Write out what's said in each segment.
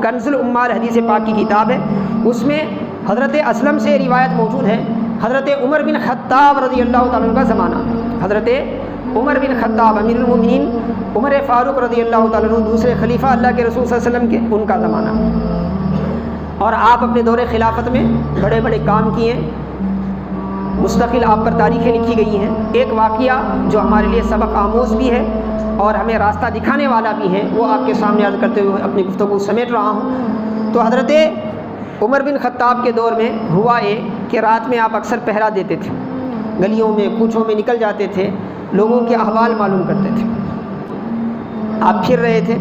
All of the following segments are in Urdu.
کنز الامال حدیث پاک کی کتاب ہے، اس میں حضرت اسلم سے روایت موجود ہے، حضرت عمر بن خطاب رضی اللہ تعالیٰ عنہ کا زمانہ، حضرت عمر بن خطاب امیر المومنین عمر فاروق رضی اللہ تعالیٰ عنہ دوسرے خلیفہ اللہ کے رسول صلی اللہ علیہ وسلم کے، ان کا زمانہ، اور آپ اپنے دور خلافت میں بڑے بڑے کام کیے، مستقل آپ پر تاریخیں لکھی گئی ہیں۔ ایک واقعہ جو ہمارے لیے سبق آموز بھی ہے اور ہمیں راستہ دکھانے والا بھی ہے، وہ آپ کے سامنے عرض کرتے ہوئے اپنی گفتگو سمیٹ رہا ہوں۔ تو حضرت عمر بن خطاب کے دور میں ہوا یہ کہ رات میں آپ اکثر پہرا دیتے تھے، گلیوں میں کوچوں میں نکل جاتے تھے، لوگوں کے احوال معلوم کرتے تھے۔ آپ پھر رہے تھے،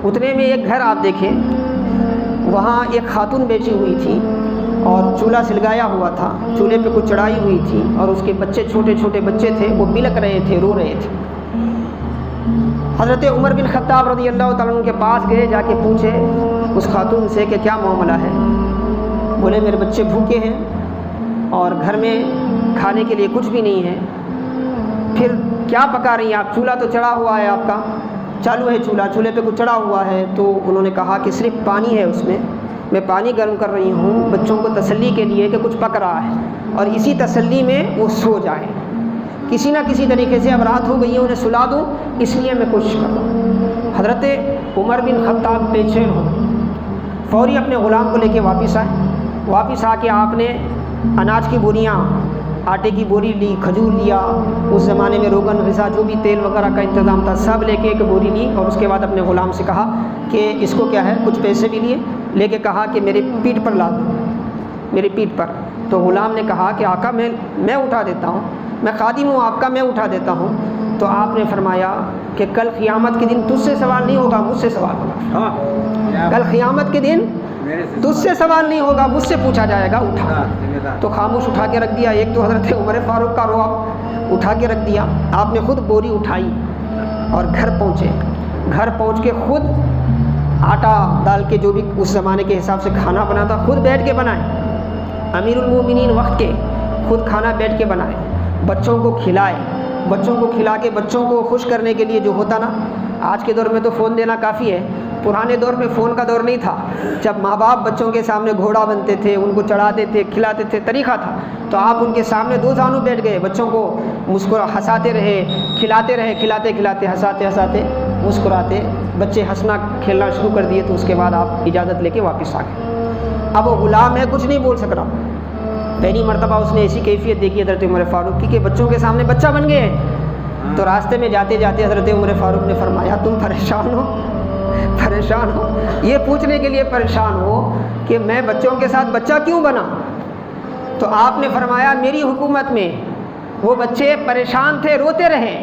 اتنے میں ایک گھر آپ دیکھیں، وہاں ایک خاتون بیٹھی ہوئی تھی اور چولہا سلگایا ہوا تھا، چولہے پہ کچھ چڑھائی ہوئی تھی، اور اس کے بچے چھوٹے چھوٹے بچے تھے، وہ بلک رہے تھے، رو رہے تھے۔ حضرت عمر بن خطاب رضی اللہ تعالیٰ عنہ کے پاس گئے، جا کے پوچھے اس خاتون سے کہ کیا معاملہ ہے؟ بولے میرے بچے بھوکے ہیں اور گھر میں کھانے کے لیے کچھ بھی نہیں ہے۔ پھر کیا پکا رہی ہیں آپ؟ چولہا تو چڑھا ہوا ہے، آپ کا چالو ہے چولہا، چولہے پہ کچھ چڑھا ہوا ہے۔ تو انہوں نے کہا کہ صرف پانی ہے اس میں پانی گرم کر رہی ہوں بچوں کو تسلی کے لیے کہ کچھ پک رہا ہے، اور اسی تسلی میں وہ سو جائیں، کسی نہ کسی طریقے سے اب رات ہو گئی ہے انہیں سلا دوں، اس لیے میں کوشش کر رہا ہوں۔ حضرت عمر بن خطاب بے چین ہو، فوری اپنے غلام کو لے کے واپس آئے، واپس آ کے آپ نے اناج کی بوریاں، آٹے کی بوری لی، کھجور لیا، اس زمانے میں روغن غذا جو بھی تیل وغیرہ کا انتظام تھا سب لے کے ایک بوری لی، اور اس کے بعد اپنے غلام سے کہا کہ اس کو کیا ہے، کچھ پیسے بھی لیے، لے کے کہا کہ میری پیٹھ پر لا دو، میری پیٹھ پر۔ تو غلام نے کہا کہ آقا میں اٹھا دیتا ہوں، میں خادم ہوں آپ کا، میں اٹھا دیتا ہوں۔ تو آپ نے فرمایا کہ کل قیامت کے دن تجھ سے سوال نہیں ہوگا، مجھ سے سوال ہوگا، کل قیامت کے دن تجھ سے سوال نہیں ہوگا، مجھ سے پوچھا جائے گا، اٹھا۔ تو خاموش اٹھا کے رکھ دیا۔ ایک تو حضرت عمر فاروق کا رعب، اٹھا کے رکھ دیا۔ آپ نے خود بوری اٹھائی اور گھر پہنچے، گھر پہنچ کے خود آٹا ڈال کے جو بھی اس زمانے کے حساب سے کھانا بناتا خود بیٹھ کے بنائے، امیر المومنین وقت کے، خود کھانا بیٹھ کے بنائے، بچوں کو کھلائے، بچوں کو کھلا کے بچوں کو خوش کرنے کے لیے جو ہوتا نا، آج کے دور میں تو فون دینا کافی ہے، پرانے دور میں فون کا دور نہیں تھا، جب ماں باپ بچوں کے سامنے گھوڑا بنتے تھے، ان کو چڑھاتے تھے، کھلاتے تھے، طریقہ تھا۔ تو آپ ان کے سامنے دو زانو بیٹھ گئے، بچوں کو ہنساتے رہے، کھلاتے رہے، کھلاتے کھلاتے ہنساتے ہنساتے مسکراتے، بچے ہنسنا کھیلنا شروع کر دیے۔ تو اس کے بعد آپ اجازت لے کے واپس آ گئے۔ اب وہ غلام ہے، کچھ نہیں بول سک رہا۔ پہلی مرتبہ اس نے ایسی کیفیت دیکھی حضرت عمر فاروق کی کہ بچوں کے سامنے بچہ بن گئے۔ تو راستے میں جاتے جاتے حضرت عمر فاروق نے فرمایا تم پریشان ہو، پریشان ہو، یہ پوچھنے کے لیے پریشان ہو کہ میں بچوں کے ساتھ بچہ کیوں بنا؟ تو آپ نے فرمایا میری حکومت میں وہ بچے پریشان تھے، روتے رہے،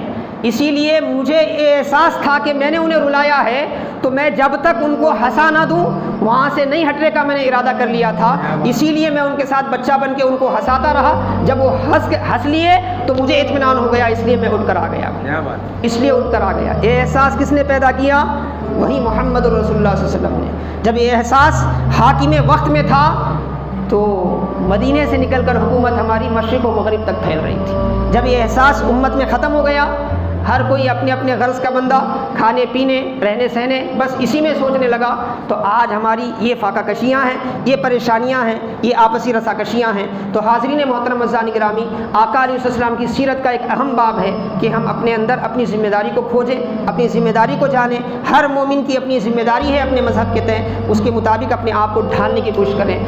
اسی لیے مجھے یہ احساس تھا کہ میں نے انہیں رلایا ہے، تو میں جب تک ان کو ہنسا نہ دوں وہاں سے نہیں ہٹنے کا میں نے ارادہ کر لیا تھا، اسی لیے میں ان کے ساتھ بچہ بن کے ان کو ہنساتا رہا۔ جب وہ ہنس لیے تو مجھے اطمینان ہو گیا، اس لیے میں اٹھ کر آ گیا، اس لیے اٹھ کر آ گیا۔ یہ احساس کس نے پیدا کیا؟ وہی محمد رسول اللہ صلی اللہ علیہ وسلم نے۔ جب یہ احساس حاکم وقت میں تھا تو مدینے سے نکل کر حکومت ہماری مشرق و مغرب تک پھیل رہی تھی۔ جب یہ احساس امت میں ختم ہو گیا، ہر کوئی اپنے اپنے غرض کا بندہ، کھانے پینے رہنے سہنے بس اسی میں سوچنے لگا، تو آج ہماری یہ فاقہ کشیاں ہیں، یہ پریشانیاں ہیں، یہ آپسی رساکشیاں ہیں۔ تو حاضرین محترم عزیزان گرامی، آقا علیہ السلام کی سیرت کا ایک اہم باب ہے کہ ہم اپنے اندر اپنی ذمہ داری کو کھوجیں، اپنی ذمہ داری کو جانیں۔ ہر مومن کی اپنی ذمہ داری ہے اپنے مذہب کے تئیں، اس کے مطابق اپنے آپ کو ڈھالنے کی کوشش کریں۔